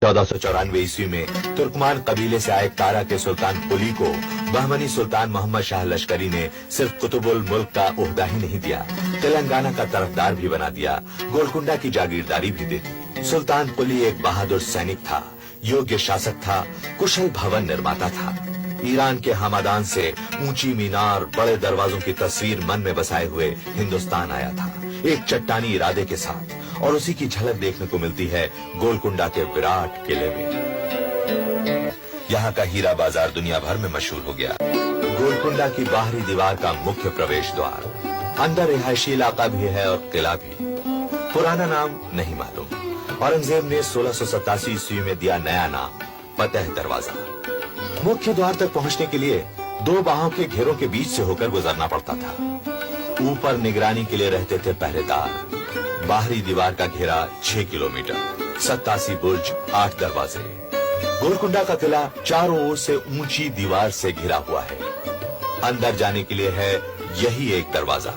1494 ईस्वी में तुर्कमान कबीले से आए कारा के सुल्तान कुली को बहमनी सुल्तान मोहम्मद शाह लश्करी ने सिर्फ कुतुबुल मुल्क का ओहदा ही नहीं दिया, तेलंगाना का तरफदार भी बना दिया, गोलकुंडा की जागीरदारी भी दे दी। सुल्तान कुली एक बहादुर सैनिक था, योग्य शासक था, कुशल भवन निर्माता था। ईरान के हमादान से ऊंची मीनार, बड़े दरवाजों की तस्वीर मन में बसाए हुए हिंदुस्तान आया था, एक चट्टानी इरादे के साथ, और उसी की झलक देखने को मिलती है गोलकुंडा के विराट किले में। यहाँ का हीरा बाजार दुनिया भर में मशहूर हो गया। गोलकुंडा की बाहरी दीवार का मुख्य प्रवेश द्वार, अंदर रिहायशी इलाका भी है और किला भी। पुराना नाम नहीं मालूम। औरंगजेब ने 1687 ईस्वी में दिया नया नाम, फतेह दरवाजा। मुख्य द्वार तक पहुंचने के लिए दो बाहों के घेरों के बीच से होकर गुजरना पड़ता था। ऊपर निगरानी के लिए रहते थे पहरेदार। बाहरी दीवार का घेरा 6 किलोमीटर, 87 बुर्ज, 8 दरवाजे। गोलकुंडा का किला चारों ओर से ऊंची दीवार से घिरा हुआ है। अंदर जाने के लिए है यही एक दरवाजा,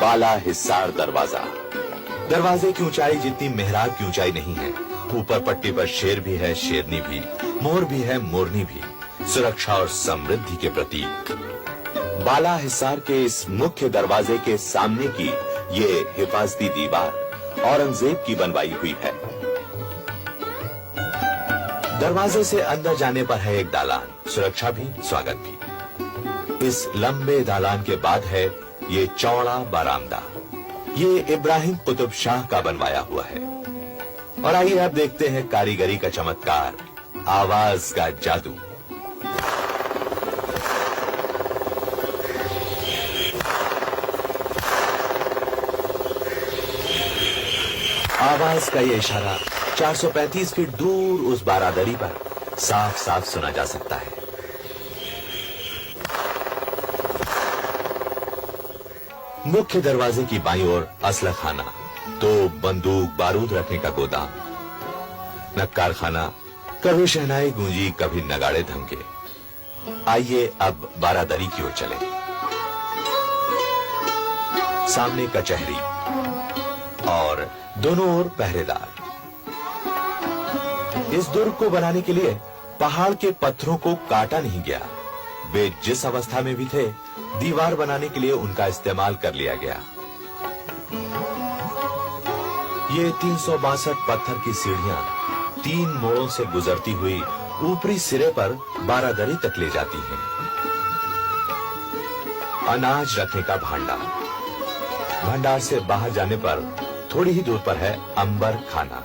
बाला हिसार दरवाजा। दरवाजे की ऊंचाई जितनी मेहराब की ऊंचाई नहीं है। ऊपर पट्टी पर शेर भी है, शेरनी भी, मोर भी है, मोरनी भी, सुरक्षा और समृद्धि के प्रतीक। बाला हिसार के इस मुख्य दरवाजे के सामने की ये हिफाजती दीवार औरंगजेब की बनवाई हुई है। दरवाजे से अंदर जाने पर है एक दालान, सुरक्षा भी, स्वागत भी। इस लंबे दालान के बाद है ये चौड़ा बरामदा। ये इब्राहिम कुतुब शाह का बनवाया हुआ है। और आइए अब देखते हैं कारीगरी का चमत्कार, आवाज का जादू। आवाज का ये इशारा 435 फीट दूर उस बारादरी पर साफ साफ सुना जा सकता है। मुख्य दरवाजे की बाईं ओर असलह खाना, तो बंदूक बारूद रखने का गोदाम, नक्कार खाना, कभी शहनाई गूंजी, कभी नगाड़े धमके। आइए अब बारादरी की ओर चलें। सामने कचहरी और दोनों ओर पहरेदार। इस दुर्ग को बनाने के लिए पहाड़ के पत्थरों को काटा नहीं गया। वे जिस अवस्था में भी थे, दीवार बनाने के लिए उनका इस्तेमाल कर लिया गया। ये 362 पत्थर की सीढ़ियां 3 मोड़ों से गुजरती हुई ऊपरी सिरे पर बारादरी तक ले जाती हैं। अनाज रखने का भांडार, भंडार से बाहर जाने पर थोड़ी ही दूर पर है अंबर खाना,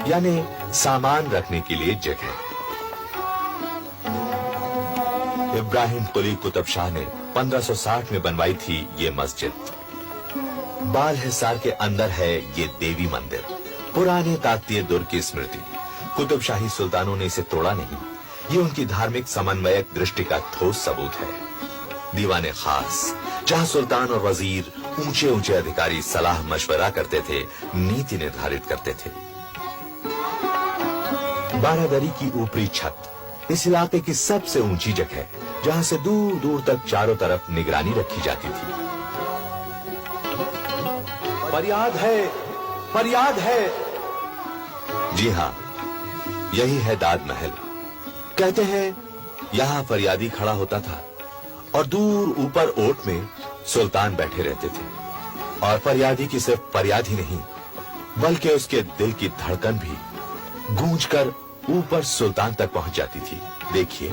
यानी सामान रखने के लिए जगह। इब्राहिम कुली कुतुब शाह ने 1560 में बनवाई थी ये मस्जिद। बाल हिसार के अंदर है ये देवी मंदिर, पुराने काकतीय दुर्ग की स्मृति। कुतुब शाही सुल्तानों ने इसे तोड़ा नहीं। ये उनकी धार्मिक समन्वयक दृष्टि का ठोस सबूत है। दीवाने खास, जहां सुल्तान और वजीर, ऊंचे ऊंचे अधिकारी सलाह मशवरा करते थे, नीति निर्धारित करते थे। बारादरी की ऊपरी छत इस इलाके की सबसे ऊंची जगह, जहां से दूर दूर तक चारों तरफ निगरानी रखी जाती थी। फरियाद है, फरियाद है। जी हां, यही है दाद महल। कहते हैं यहां फरियादी खड़ा होता था और दूर ऊपर ओट में सुल्तान बैठे रहते थे। और फरियादी की सिर्फ फरियाद ही नहीं, बल्कि उसके दिल की धड़कन भी गूंजकर ऊपर सुल्तान तक पहुंच जाती थी। देखिए,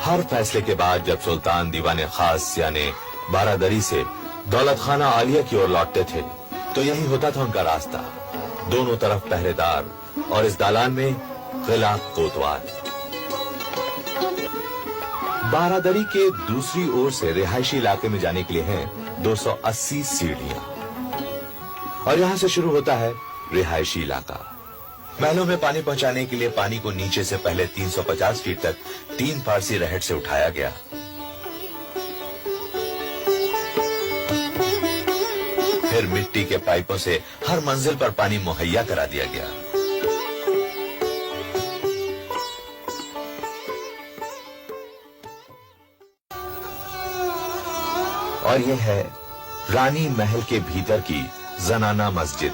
हर फैसले के बाद जब सुल्तान दीवाने खास यानी बारादरी से दौलत खाना आलिया की ओर लौटते थे, तो यही होता था उनका रास्ता। दोनों तरफ पहरेदार और इस दालान में किला कोतवाल। बारादरी के दूसरी ओर से रिहायशी इलाके में जाने के लिए हैं 280 सीढ़ियां, और यहां से शुरू होता है रिहायशी इलाका। महलों में पानी पहुंचाने के लिए पानी को नीचे से पहले 350 फीट तक 3 फारसी रहट से उठाया गया। फिर मिट्टी के पाइपों से हर मंजिल पर पानी मुहैया करा दिया गया। और यह है रानी महल के भीतर की जनाना मस्जिद।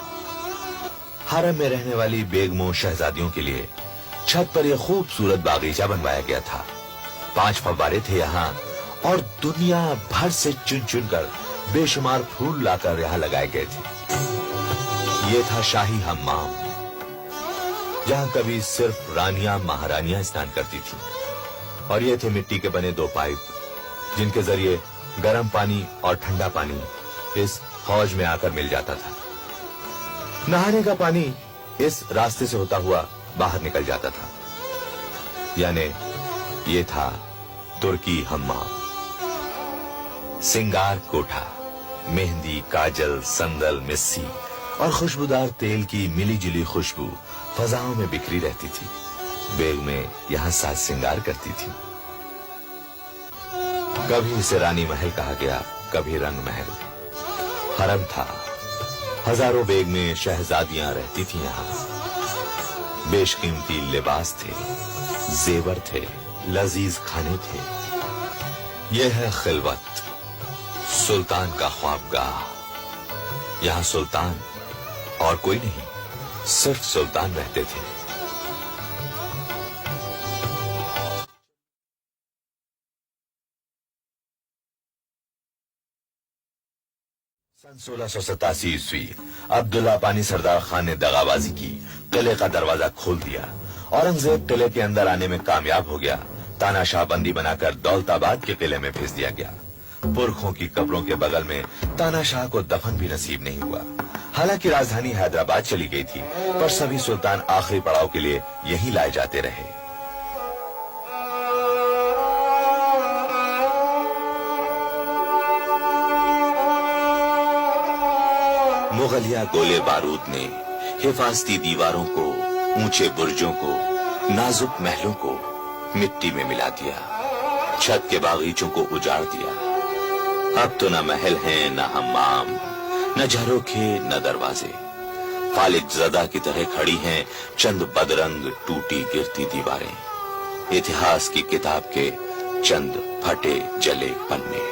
حرم میں رہنے والی بیگموں شہزادیوں کے لیے چھت پر یہ خوبصورت باغیچہ بنوایا گیا تھا. 5 فوارے تھے یہاں اور دنیا بھر سے چن چن کر بے شمار پھول لا کر یہاں لگائے گئے تھے. یہ تھا شاہی حمام، جہاں کبھی صرف رانیاں مہارانیاں اسنان کرتی تھی. اور یہ تھے مٹی کے بنے 2 پائپ جن کے ذریعے گرم پانی اور ٹھنڈا پانی اس حوض میں آ کر مل جاتا تھا. نہانے کا پانی اس راستے سے ہوتا ہوا باہر نکل جاتا تھا. یعنی یہ تھا ترکی حمام. سنگار کوٹھا، مہندی، کاجل، سندل، مسی اور خوشبودار تیل کی ملی جلی خوشبو فضاؤں میں بکھری رہتی تھی. بیگمیں یہاں ساز سنگار کرتی تھی. کبھی اسے رانی محل کہا گیا، کبھی رنگ محل. حرم تھا، ہزاروں بیگمیں شہزادیاں رہتی تھیں یہاں. بیش قیمتی لباس تھے، زیور تھے، لذیذ کھانے تھے. یہ ہے خلوت، سلطان کا خوابگاہ. یہاں سلطان اور کوئی نہیں، صرف سلطان رہتے تھے. سن 1687 عیسوی عبداللہ پانی سردار خان نے دغابازی کی، قلعے کا دروازہ کھول دیا. اورنگزیب قلعے کے اندر آنے میں کامیاب ہو گیا. تاناشاہ بندی بنا کر دولت آباد کے قلعے میں بھیج دیا گیا. پرکھوں کی قبروں کے بغل میں تاناشاہ کو دفن بھی نصیب نہیں ہوا. حالانکہ راجدھانی حیدرآباد چلی گئی تھی، پر سبھی سلطان آخری پڑاؤ کے لیے یہیں لائے جاتے رہے. مغلیہ گولے بارود نے حفاظتی دیواروں کو، اونچے برجوں کو، نازک محلوں کو مٹی میں ملا دیا. چھت کے باغیچوں کو اجاڑ دیا. اب تو نہ محل ہیں، نہ حمام، نہ جھروکھے، نہ دروازے. فالج زدہ کی طرح کھڑی ہیں چند بدرنگ ٹوٹی گرتی دیواریں. اتہاس کی کتاب کے چند پھٹے جلے پنے.